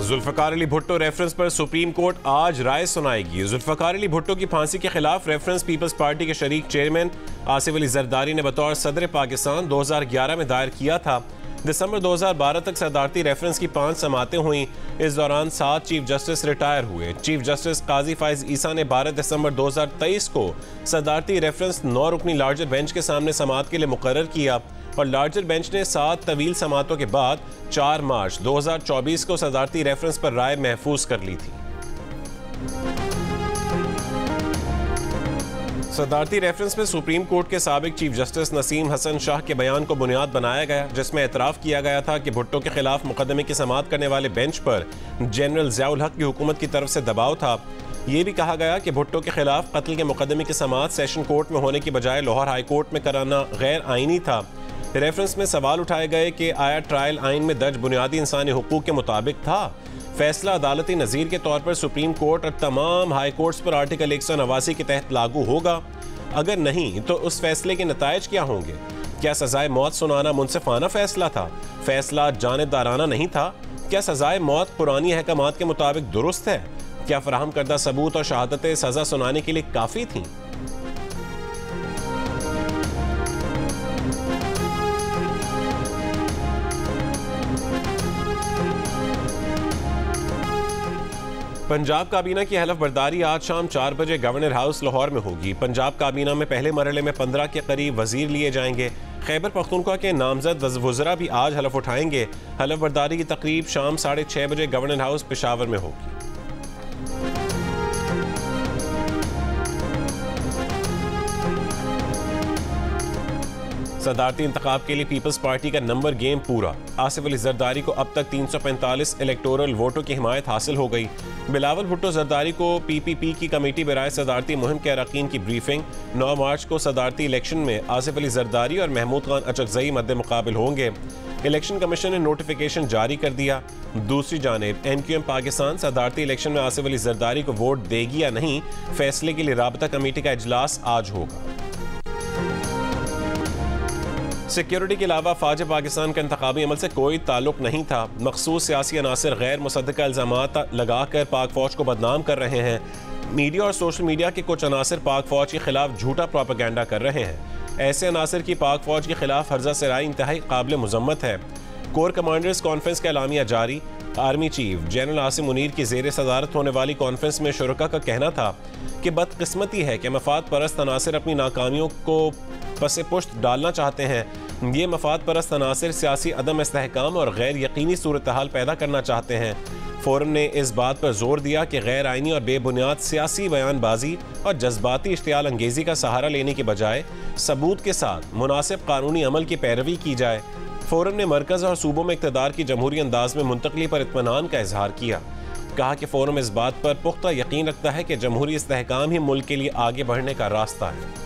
Zulfikar Ali Bhutto reference पर supreme court आज राय सुनाएगी। जुल्फकार अली भुट्टो की फांसी के खिलाफ रेफरेंस पीपल्स पार्टी के शरीक चेयरमैन आसिफ अली जरदारी ने बतौर सदर पाकिस्तान 2011 में दायर किया था। दिसंबर 2012 तक सदारती रेफरेंस की 5 समातें हुई। इस दौरान 7 चीफ जस्टिस रिटायर हुए। चीफ जस्टिस काजी फाइज ईसा ने 12 दिसंबर 2023 को सदारती रेफरेंस 9 रुकनी लार्जर बेंच के सामने समात के लिए मुकर्रर किया और लार्जर बेंच ने 7 तवील समातों के बाद 4 मार्च 2024 को सदारती रेफरेंस पर राय महफूज कर ली थी। सदारती रेफरेंस में सुप्रीम कोर्ट के साबिक चीफ जस्टिस नसीम हसन शाह के बयान को बुनियाद बनाया गया, जिसमें एतराफ़ किया गया था कि भुट्टो के खिलाफ मुकदमे की समात करने वाले बेंच पर जनरल ज़ियाउल हक की हुकूमत की तरफ से दबाव था। ये भी कहा गया कि भुट्टो के खिलाफ कत्ल के मुकदमे की समात सेशन कोर्ट में होने की बजाय लाहौर हाई कोर्ट में कराना गैर आइनी था। रेफरेंस में सवाल उठाए गए कि आया ट्रायल आइन में दर्ज बुनियादी इंसानी हुकूक के मुताबिक था। फैसला अदालती नज़ीर के तौर पर सुप्रीम कोर्ट और तमाम हाई कोर्ट्स पर आर्टिकल 189 के तहत लागू होगा। अगर नहीं तो उस फैसले के नतायज क्या होंगे? क्या सजाए मौत सुनाना मुनसिफाना फैसला था? फैसला जानिबदाराना नहीं था? क्या सजाए मौत पुरानी अहकामात के मुताबिक दुरुस्त है? क्या फराहम करदा सबूत और शहादतें सजा सुनाने के लिए काफ़ी थीं? पंजाब काबीना की हलफ बर्दारी आज शाम 4 बजे गवर्नर हाउस लाहौर में होगी। पंजाब काबीना में पहले मरहले में 15 के करीब वजीर लिए जाएंगे। खैबर पख्तूनख्वा के नामजद वज़रा भी आज हलफ उठाएंगे। हलफ बर्दारी की तकरीब शाम 6:30 बजे गवर्नर हाउस पेशावर में होगी। सदारती इंतखाब के लिए पीपल्स पार्टी का नंबर गेम पूरा। आसिफ अली जरदारी को अब तक 345 इलेक्टोरल वोटों की हिमायत हासिल हो गई। बिलावल भुट्टो जरदारी को PPP की कमेटी बराए सदारती मुहिम के अरकान की ब्रीफिंग। 9 मार्च को सदारती इलेक्शन में आसिफ अली जरदारी और महमूद खान अचकजई मद्दे मुकाबिल होंगे। इलेक्शन कमीशन ने नोटिफिकेशन जारी कर दिया। दूसरी जानिब MQM पाकिस्तान सदारती इलेक्शन में आसिफ अली जरदारी को वोट देगी या नहीं, फैसले के लिए राबता कमेटी का इजलास आज होगा। सिक्योरिटी के अलावा फ़ौज पाकिस्तान का इंतखाबी अमल से कोई ताल्लुक नहीं था। मखसूस सियासी अनासर गैर मुसद्दक़ा इल्ज़ामात लगाकर पाक फ़ौज को बदनाम कर रहे हैं। मीडिया और सोशल मीडिया के कुछ अनासर पाक फ़ौज के खिलाफ झूठा प्रोपेगेंडा कर रहे हैं। ऐसे अनासर की पाक फ़ौज के खिलाफ हर्जा सराई इंतहाई काबिल मुज़म्मत है। कोर कमांडर्स कॉन्फ्रेंस का एलामिया जारी। Army chief general Asim Munir की ज़ेर सदारत होने वाली कॉन्फ्रेंस में शुरका का कहना था कि बदकिस्मती है कि मफाद परस्त अनासर अपनी नाकामियों को पसे पुश्त डालना चाहते हैं। ये मफाद परस्त अनासर सियासी अदम इस्तेहकाम और गैर यकीनी सूरत हाल पैदा करना चाहते हैं। फोरम ने इस बात पर जोर दिया कि गैर आइनी और बेबुनियाद सियासी बयानबाजी और जज्बाती इश्तियाल अंगेजी का सहारा लेने के बजाय सबूत के साथ मुनासिब कानूनी अमल की पैरवी की जाए। फोरम ने मरकज़ और सूबों में इक़्तिदार की जमहूरी अंदाज में मुंतकली पर इत्मीनान का इजहार किया। कहा कि फोरम इस बात पर पुख्ता यकीन रखता है कि जमहूरी इस्तेहकाम ही मुल्क के लिए आगे बढ़ने का रास्ता है।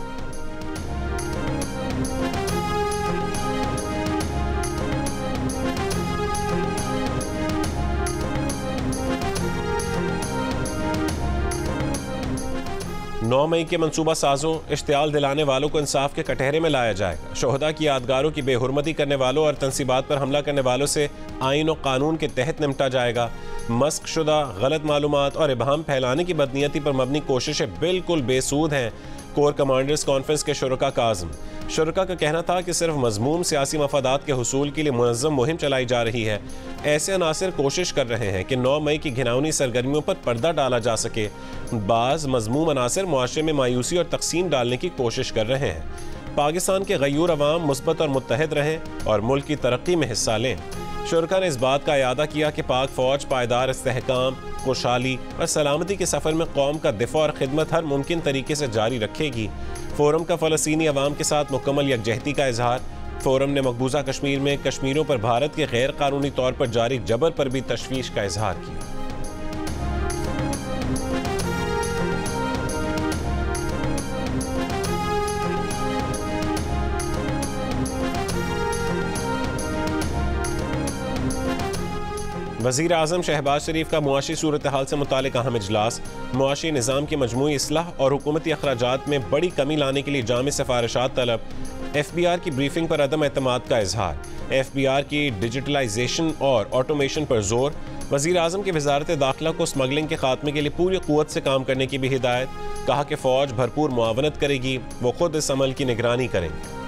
नौ मई के मनसूबा साजों इश्तियाल दिलाने वालों को इंसाफ के कटहरे में लाया जाएगा। शोहदा की यादगारों की बेहुरमती करने वालों और तंसीबात पर हमला करने वालों से आइन और कानून के तहत निपटा जाएगा। मस्क शुदा गलत मालूमात और इबहम फैलाने की बदनीयती पर मबनी कोशिशें बिल्कुल बेसूद हैं। कोर कमांडर्स कॉन्फ्रेंस के शुरका का आज़म। शुरका का कहना था कि सिर्फ मजमूम सियासी मफादात के हुसूल के लिए मुनज़्ज़म मुहिम चलाई जा रही है। ऐसे अनासर कोशिश कर रहे हैं कि 9 मई की घिनौनी सरगर्मियों पर पर्दा डाला जा सके। बाज़ मजमूम अनासर मुआशरे में मायूसी और तकसीम डालने की कोशिश कर रहे हैं। पाकिस्तान के गयूर अवाम मुस्बत और मुत्तहद रहें और मुल्क की तरक्की में हिस्सा लें। शुरका ने इस बात का इयादा किया कि पाक फ़ौज पायदार इस्तेहकाम, खुशहाली और सलामती के सफ़र में कौम का दिफा और खिदमत हर मुमकिन तरीके से जारी रखेगी। फोरम का फ़लस्तीनी अवाम के साथ मुकम्मल यकजहती का इजहार। फोरम ने मकबूजा कश्मीर में कश्मीरियों पर भारत के गैर कानूनी तौर पर जारी जबर पर भी तशवीश का इजहार किया। वज़ीर आज़म शहबाज शरीफ का मुआशी सूरत हाल से मुतालिक अहम इजलास। मुआशी निज़ाम की मजमूई इस्लाह और हुकूमती अखराजात में बड़ी कमी लाने के लिए जामी सिफारिशात तलब। FBR की ब्रीफिंग पर अदम एतमाद का इजहार। FBR की डिजिटलाइजेशन और ऑटोमेशन पर जोर। वज़ीर आज़म की वज़ारत दाखिला को स्मगलिंग के खात्मे के लिए पूरी क़ुव्वत से काम करने की भी हिदायत। कहा कि फ़ौज भरपूर मुआवनत करेगी, वो खुद इस अमल की निगरानी करेंगे।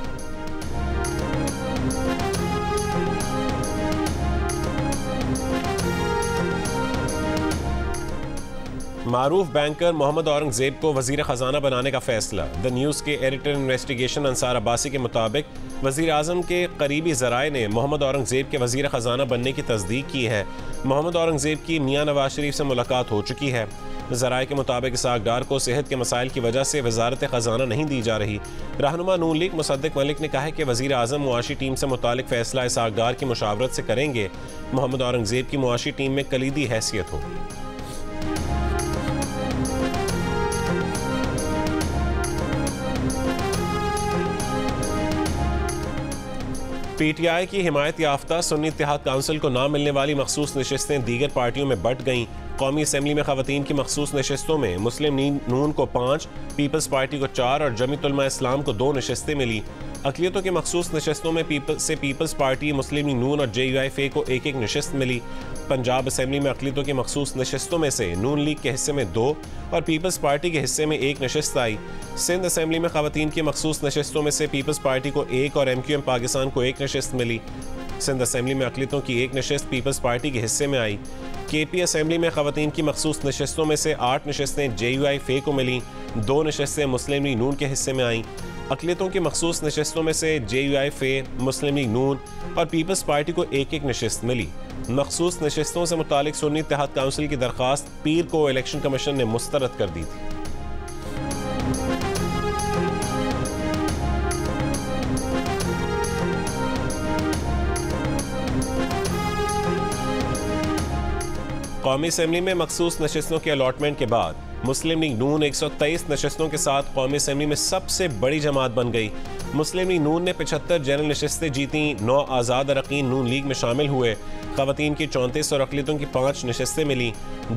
मारूफ बैंकर मोहम्मद औरंगजेब को वज़ीर ख़जाना बनाने का फैसला। द न्यूज़ के एडिटर इन्वेस्टिगेशन अंसार अब्बासी के मुताबिक वज़ीर आज़म के करीबी ज़राए ने मोहम्मद औरंगजेब के वज़ीर ख़जाना बनने की तस्दीक की है। मोहम्मद औरंगजेब की मियाँ नवाज शरीफ से मुलाकात हो चुकी है। ज़राए के मुताबिक इसहाक डार को सेहत के मसाइल की वजह से वज़ारत ख़जाना नहीं दी जा रही। रहनुमा नून लीग मुसद्दिक मलिक ने कहा है कि वज़ीर आज़म मुआशी टीम से मुतालिक फ़ैसला इसहाक डार की मुशावरत से करेंगे। मोहम्मद औरंगजेब की मुआशी टीम में कलीदी हैसियत होगी। PTI की हिमायत याफ्ता सुन्नी इत्तेहाद काउंसिल को ना मिलने वाली मखसूस नशिस्तें दीगर पार्टियों में बंट गईं। कौमी असम्बली में खवातीन की मखसूस नशिस्तों में मुस्लिम नून को 5, पीपल्स पार्टी को 4 और जमीयत उलमा इस्लाम को 2 नशिस्तें मिली। अक़लियतों की मखसूस नशिस्तों में पीपल्स पार्टी, मुस्लिम नून और JUIF को 1-1 नशिस्त मिली। पंजाब असम्बली में अक़लियतों की मखसूस नशिस्तों में से नून लीग के हिस्से में 2 और पीपल्स पार्टी के हिस्से में 1 नशिस्त आई। सिंध असम्बली में खवातीन की मखसूस नशिस्तों में से पीपल्स पार्टी को 1 और MQM पाकिस्तान को 1 नशिस्त मिली। सिंध असम्बली में अक़लियतों की 1 नशिस्त पीपल्स पार्टी के हिस्से में आई। KP असम्बली में खवातीन की मखसूस नशिस्तों में से 8 नशिस्तें JUIF को मिली, 2 नशिस्तें मुस्लिम लीग नून के हिस्से में आईं। अक़लियतों की मखसूस नशिस्तों में से JUIF, मुस्लिम लीग नून और पीपल्स पार्टी को 1-1 नशिस्त मिली। मखसूस नशिस्तों से मुतालिक सुन्नी इत्तेहाद काउंसिल की दरख्वास्त पीर को इलेक्शन कमीशन ने मुस्तरद कर दी थी। कौमी असम्बली में मखसूस नशिस्तों के अलॉटमेंट के बाद मुस्लिम लीग नून 123 नशिस्तों के साथ कौमी असम्बली में सबसे बड़ी जमात बन गई। मुस्लिम लीग नून ने 75 जनरल नशिस्तें जीती, 9 आज़ाद अरकान नून लीग में शामिल हुए। खवातीन की 34 और अक़लियतों की 5 नशिस्तें मिली।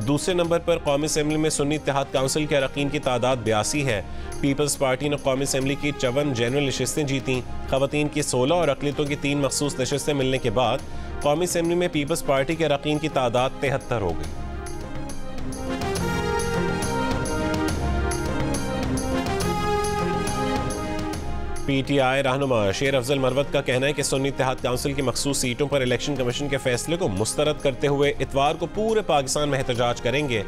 दूसरे नंबर पर कौमी असम्बली में सुन्नी इत्तेहाद काउंसिल के अरकान की तादाद 82 है। पीपल्स पार्टी ने कौमी असम्बली की 54 जनरल नशिस्तें जीती। खवातीन की 16 और अक़लियतों की 3 मखसूस नशिस्तें मिलने के बाद कौमी असम्बली में पीपल्स पार्टी के अरकान की तादाद 73 हो गई। PTI रहनुमा शेर अफजल मरवत का कहना है कि सुन्नी इत्तेहाद काउंसिल की मखसूस सीटों पर इलेक्शन कमीशन के फैसले को मुस्तरद करते हुए इतवार को पूरे पाकिस्तान में एहतजाज करेंगे।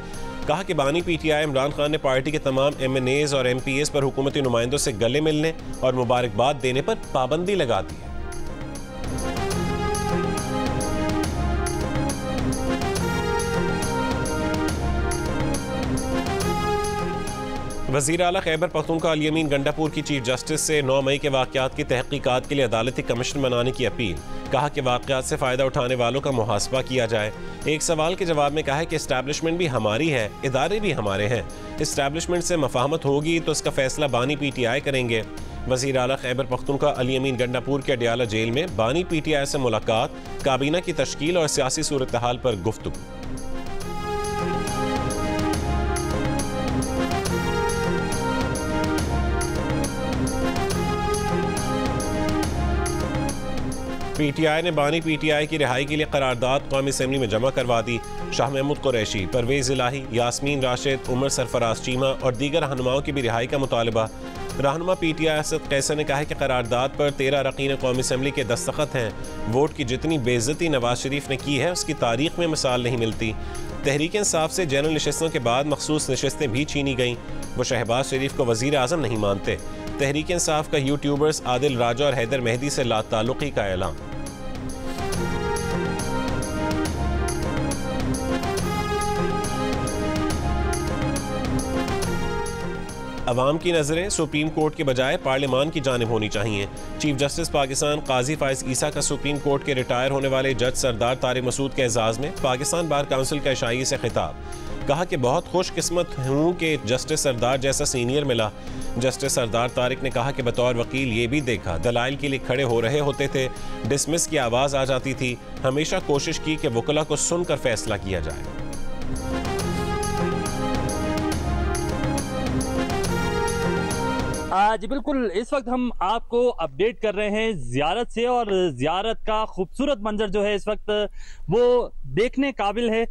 कहा कि बानी PTI इमरान खान ने पार्टी के तमाम MNAs और MPs पर हुकूमती नुमाइंदों से गले मिलने और मुबारकबाद देने पर पाबंदी लगा दी है। वज़ीर आला खैबर पख्तूनख्वा अली अमीन गंडापुर की चीफ जस्टिस से 9 मई के वाक़यात की तहक़ीक़ात के लिए अदालती कमीशन बनाने की अपील। कहा कि वाक़यात से फ़ायदा उठाने वालों का मुहासबा किया जाए। एक सवाल के जवाब में कहा है कि इस्टेब्लिशमेंट भी हमारी है, इदारे भी हमारे हैं। इस्टेब्लिशमेंट से मफाहमत होगी तो इसका फ़ैसला बानी PTI करेंगे। वज़ीर आला खैबर पख्तूनख्वा अली अमीन गंडापुर के अडियाला जेल में बानी PTI से मुलाकात, काबीना की तश्कील और सियासी सूरत हाल पर गुफ्तगू। PTI ने बानी PTI की रिहाई के लिए करारदाद कौमी असम्बली में जमा करवा दी। शाह महमूद कुरैशी, परवेज़ इलाही, यास्मीन राशिद, उमर सरफराज चीमा और दीगर रहनुमाओं की भी रिहाई का मुतालबा। रहनुमा PTI असद कैसर ने कहा है कि करारदाद पर 13 अरकान कौमी असम्बली के दस्तखत हैं। वोट की जितनी बेइज्जती नवाज शरीफ ने की है उसकी तारीख में मिसाल नहीं मिलती। तहरीक इंसाफ से जनरल नशिस्तों के बाद मखसूस नशिस्तें भी छीनी गईं। वो शहबाज शरीफ को वज़ीर आज़म नहीं मानते। तहरीक इंसाफ का यूट्यूबर्स आदिल राजा और हैदर मेहदी से लाताल्लुक़ी का ऐलान। अवाम की नज़रें सुप्रीम कोर्ट के बजाय पार्लियामान की जानिब होनी चाहिए। चीफ जस्टिस पाकिस्तान काजी फाइज ईसा का सुप्रीम कोर्ट के रिटायर होने वाले जज सरदार तारिक मसूद के एजाज़ में पाकिस्तान बार काउंसिल का इशाई से खिताब। कहा कि बहुत खुशकिस्मत हूँ कि जस्टिस सरदार जैसा सीनियर मिला। जस्टिस सरदार तारिक ने कहा कि बतौर वकील ये भी देखा, दलाइल के लिए खड़े हो रहे होते थे, डिसमिस की आवाज़ आ जाती थी। हमेशा कोशिश की कि वकला को सुनकर फैसला किया जाए। जी बिल्कुल, इस वक्त हम आपको अपडेट कर रहे हैं ज़ियारत से, और ज़ियारत का खूबसूरत मंजर जो है इस वक्त वो देखने काबिल है।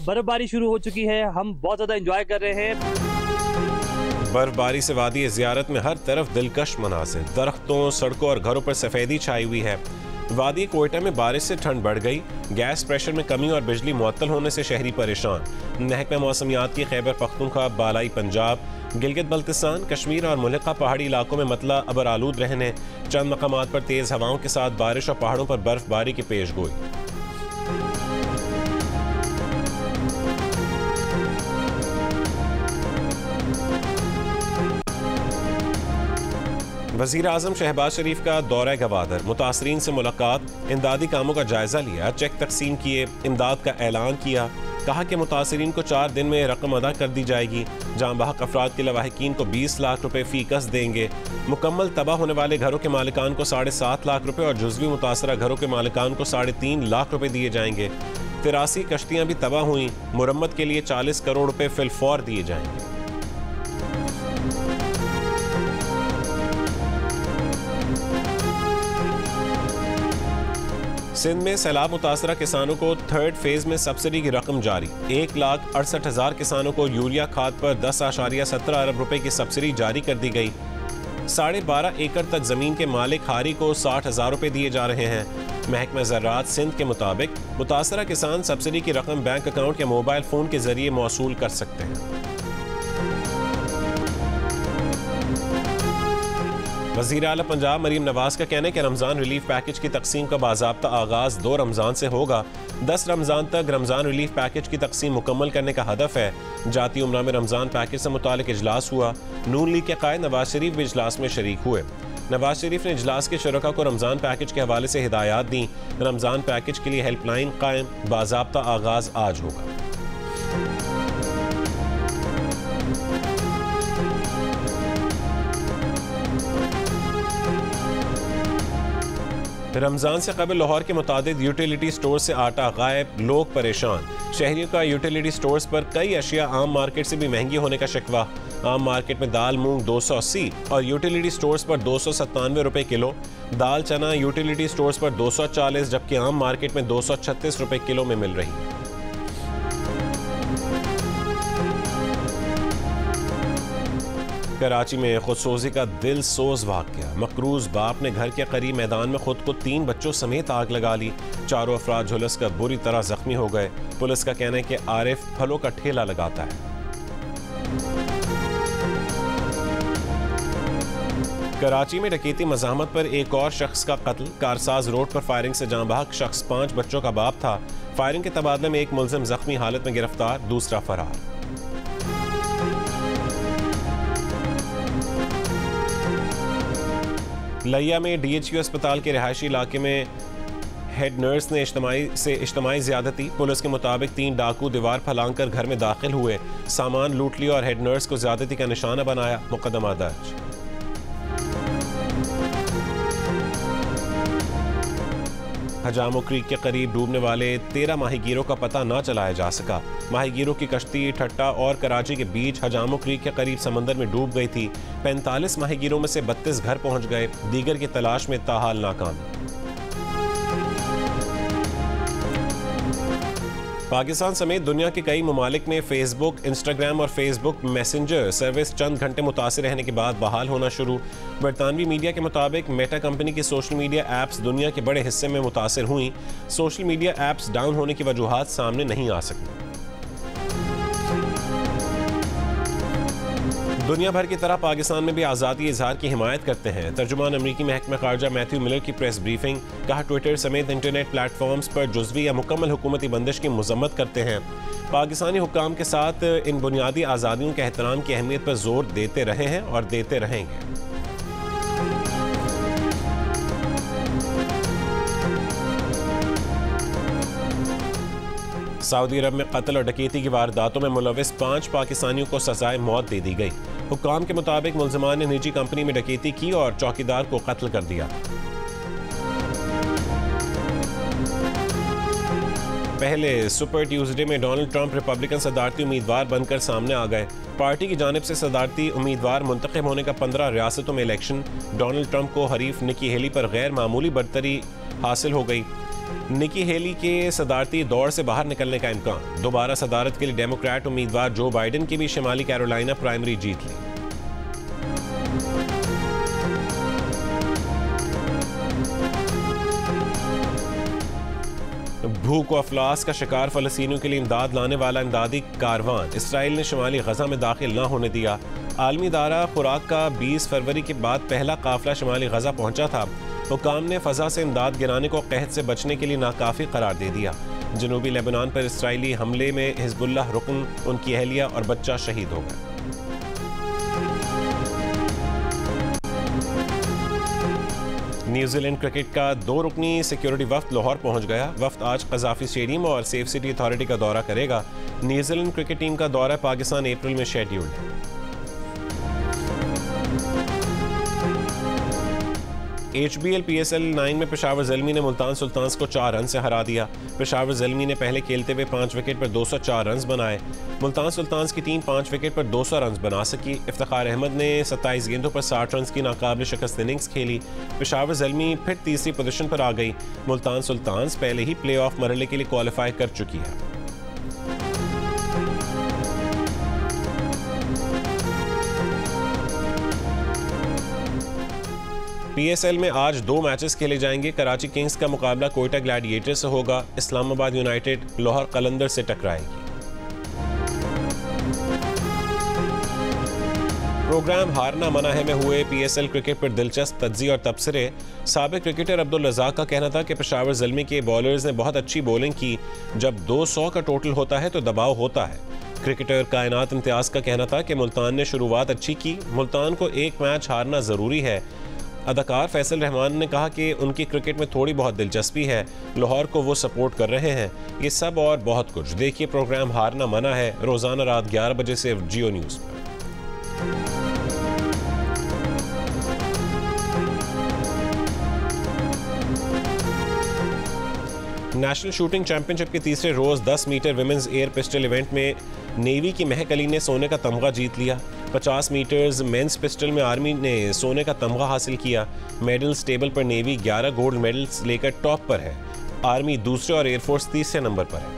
बर्फबारी शुरू हो चुकी है, हम बहुत ज़्यादा इंजॉय कर रहे हैं। बर्फबारी से वादी ज़ियारत में हर तरफ दिलकश मनासिर, दरख्तों, सड़कों और घरों पर सफ़ेदी छाई हुई है। वादी कोयटा में बारिश से ठंड बढ़ गई, गैस प्रेशर में कमी और बिजली मुअत्तल होने से शहरी परेशान। महकमा मौसमियात की खैबर पख्तूनख्वा, बालाई पंजाब, गिलगित बल्तिस्तान, कश्मीर और मुल्का पहाड़ी इलाकों में मतला अबर आलूद रहने, चंद मकामात पर तेज़ हवाओं के साथ बारिश और पहाड़ों पर बर्फबारी की पेश गोई। वज़ीर आज़म शहबाज शरीफ का दौरा गवादर, मुतासरीन से मुलाकात, इमदादी कामों का जायजा लिया, चेक तकसीम किए, इमदाद का ऐलान किया। कहा कि मुतासरीन को 4 दिन में रकम अदा कर दी जाएगी। जाँ बहक अफराद के लवाहिकीन को 20 लाख रुपए फी कस देंगे। मुकम्मल तबाह होने वाले घरों के मालिकान को 7.5 लाख रुपए और जुज़वी मुतासरा घरों के मालिकान को 3.5 लाख रुपए दिए जाएंगे। 83 कश्तियाँ भी तबाह हुई, मुरम्मत के लिए 40 करोड़ रुपए फिलफौर दिए जाएंगे। सिंध में सैलाब मुतासरा किसानों को 3rd फेज में सब्सिडी की रकम जारी। 1,68,000 किसानों को यूरिया खाद पर 10.17 अरब रुपए की सब्सिडी जारी कर दी गई। 12.5 एकड़ तक जमीन के मालिक हारी को 60,000 रुपए दिए जा रहे हैं। महकमा ज़राअत सिंध के मुताबिक मुतासरा किसान सब्सिडी की रकम बैंक अकाउंट या मोबाइल फ़ोन के जरिए मौसूल कर सकते हैं। वज़ीर आला पंजाब मरीम नवाज का कहना है कि रमज़ान रिलीफ पैकेज की तकसीम का बाज़ाब्ता आगाज़ 2 रमज़ान से होगा। 10 रमज़ान तक रमज़ान रिलीफ पैकेज की तकसीम मुकम्मल करने का हदफ है। जाती उम्रा में रमज़ान पैकेज से मुतालिक इजलास हुआ। नून लीग के कायद नवाज शरीफ भी इजलास में शरीक हुए। नवाज शरीफ ने इजलास के शुरका को रमज़ान पैकेज के हवाले से हिदायत दी। रमज़ान पैकेज के लिए हेल्पलाइन कायम, बाज़ाब्ता आगाज़ आज होगा। रमज़ान से कबल लाहौर के मुतादिद यूटिलिटी स्टोर से आटा गायब, लोग परेशान। शहरियों का यूटिलिटी स्टोर्स पर कई अशिया आम मार्केट से भी महंगी होने का शिकवा। आम मार्केट में दाल मूंग 280 और यूटिलिटी स्टोर्स पर 297 रुपए किलो। दाल चना यूटिलिटी स्टोर्स पर 240, जबकि आम मार्केट में 236 रुपए किलो में मिल रही है। कराची में खुदसोजी का दिल सोज वाक़या। मकरूज बाप ने घर के करीब मैदान में खुद को 3 बच्चों समेत आग लगा ली। 4 अफराद झुलस कर बुरी तरह जख्मी हो गए। पुलिस का कहना है कि आरिफ फलों का ठेला लगाता है। कराची में डकैती मज़ाहमत पर एक और शख्स का कत्ल। कारसाज रोड पर फायरिंग से जाँ बहक शख्स 5 बच्चों का बाप था। फायरिंग के तबादले में एक मुलजिम जख्मी हालत में गिरफ्तार, दूसरा फरार। लिया में DHQ अस्पताल के रिहायशी इलाके में हेड नर्स ने इज्तिमाई ज़्यादती। पुलिस के मुताबिक 3 डाकू दीवार फलांग कर घर में दाखिल हुए, सामान लूट लिया और हेड नर्स को ज़्यादती का निशाना बनाया। मुकदमा दर्ज। हजामो क्रीक के करीब डूबने वाले 13 माहीगीरों का पता न चलाया जा सका। माहीगीरों की कश्ती ठट्टा और कराची के बीच हजामो क्रीक के करीब समंदर में डूब गई थी। 45 माहीगीरों में से 32 घर पहुंच गए, दीगर की तलाश में ताहाल नाकाम। पाकिस्तान समेत दुनिया के कई ममालिक में फेसबुक, इंस्टाग्राम और फेसबुक मैसेंजर सर्विस चंद घंटे मुतासिर रहने के बाद बहाल होना शुरू। बरतानवी मीडिया के मुताबिक मेटा कंपनी की सोशल मीडिया एप्स दुनिया के बड़े हिस्से में मुतासिर हुई। सोशल मीडिया एप्स डाउन होने की वजूहात सामने नहीं आ सकी। दुनिया भर की तरह पाकिस्तान में भी आज़ादी इजहार की हिमायत करते हैं। तर्जुमान अमरीकी महकमा खारजा मैथ्यू मिलर की प्रेस ब्रीफिंग। कहा, ट्विटर समेत इंटरनेट प्लेटफॉर्म्स पर जुज़वी या मुकम्मल हुकूमती बंदिश की मजम्मत करते हैं। पाकिस्तानी हुक्काम के साथ इन बुनियादी आज़ादियों के एहतराम की अहमियत पर जोर देते रहे हैं और देते रहेंगे। सऊदी अरब में कत्ल और डकैती की वारदातों में मुलविस 5 पाकिस्तानियों को सजाए मौत दे दी गई। हुक्काम के मुताबिक मुलजमान ने निजी कंपनी में डकैती की और चौकीदार को कत्ल कर दिया। पहले सुपर ट्यूसडे में डोनाल्ड ट्रंप रिपब्लिकन सदारती उम्मीदवार बनकर सामने आ गए। पार्टी की जानिब से सदारती उम्मीदवार मुंतखब होने का 15 रियासतों में इलेक्शन। डोनाल्ड ट्रंप को हरीफ निकी हेली पर गैर मामूली बढ़तरी हासिल हो गई। निकी हेली के सदारती दौर से बाहर निकलने का इम्कान। दोबारा सदारत के लिए डेमोक्रेट उम्मीदवार जो बाइडन की भी शिमाली कैरोलिना प्राइमरी जीत ली। भूख व अफलास का शिकार फलस्तीनियों के लिए इमदाद लाने वाला इमदादी कारवान इसराइल ने शुमाली गजा में दाखिल न होने दिया। आलमी इदारा खुराक का 20 फरवरी के बाद पहला काफिला शुमाली गजा पहुंचा था। हुकाम ने फ़ज़ा से इमदाद गिराने को कहत से बचने के लिए नाकाफ़ी करार दे दिया। जनूबी लेबनान पर इसराइली हमले में हिज़्बुल्लाह रुकन, उनकी अहलिया और बच्चा शहीद हो गए। न्यूजीलैंड क्रिकेट का 2 रुकनी सिक्योरिटी वफ्द लाहौर पहुंच गया। वफ्द आज कज़ाफ़ी स्टेडियम और सेफ सिटी अथॉरिटी का दौरा करेगा। न्यूजीलैंड क्रिकेट टीम का दौरा पाकिस्तान अप्रैल में शेड्यूल्ड है। HBL PSL 9 में पेशावर ज़ल्मी ने मुल्तान सुल्तान्स को 4 रन से हरा दिया। पेशावर ज़ल्मी ने पहले खेलते हुए 5 विकेट पर 204 रन बनाए। मुल्तान सुल्तान्स की टीम 5 विकेट पर 200 रन बना सकी। इफ्तिखार अहमद ने 27 गेंदों पर 60 रन की नाकाबिल शिकस्त इनिंग्स खेली। पेशावर ज़ल्मी फिर तीसरी पोजीशन पर आ गई। मुल्तान सुल्तान्स पहले ही प्ले ऑफ मरहले के लिए क्वालिफाई कर चुकी है। PSL में आज 2 मैचेस खेले जाएंगे। कराची किंग्स का मुकाबला कोयटा ग्लैडिएटर से होगा। इस्लामाबाद यूनाइटेड लाहौर कलंदर से टकराएगी। प्रोग्राम हारना मना है में हुए PSL क्रिकेट पर दिलचस्प तज्ज़िये और तबसरे। साबिक क्रिकेटर अब्दुल रज़ाक का कहना था कि पेशावर ज़ल्मी के बॉलर्स ने बहुत अच्छी बॉलिंग की। जब 200 का टोटल होता है तो दबाव होता है। क्रिकेटर कायनात इम्तियाज़ का कहना था कि मुल्तान ने शुरुआत अच्छी की। मुल्तान को एक मैच हारना ज़रूरी है। अदाकार फैसल रहमान ने कहा कि उनकी क्रिकेट में थोड़ी बहुत दिलचस्पी है। लाहौर को वो सपोर्ट कर रहे हैं। ये सब और बहुत कुछ देखिए प्रोग्राम हारना मना है रोज़ाना रात 11 बजे से जियो न्यूज़ पर। नेशनल शूटिंग चैंपियनशिप के तीसरे रोज़ 10 meter women's air pistol event में नेवी की महक अली ने सोने का तमगा जीत लिया। 50 मीटर्स मेंस पिस्टल में आर्मी ने सोने का तमगा हासिल किया। मेडल्स टेबल पर नेवी 11 गोल्ड मेडल्स लेकर टॉप पर है। आर्मी दूसरे और एयरफोर्स तीसरे नंबर पर है।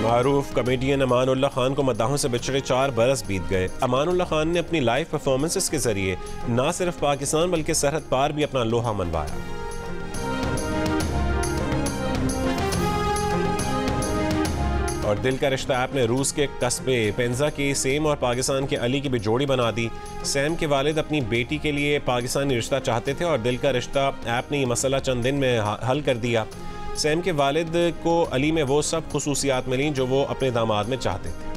मारूफ कॉमेडियन अमानुल्लाह खान को मद्दाहों से बिछड़े 4 बरस बीत गए। अमानुल्लाह खान ने अपनी लाइव परफॉर्मेंसेस के जरिए न सिर्फ पाकिस्तान बल्कि सरहद पार भी अपना लोहा मनवाया। और दिल का रिश्ता ऐप ने रूस के कस्बे पेंजा की सैम और पाकिस्तान के अली की भी जोड़ी बना दी। सैम के वालिद अपनी बेटी के लिए पाकिस्तानी रिश्ता चाहते थे और दिल का रिश्ता ऐप ने ये मसला चंद दिन में हल कर दिया। सैम के वालिद को अली में वो सब खुसूसियात मिली जो वो अपने दामाद में चाहते थे।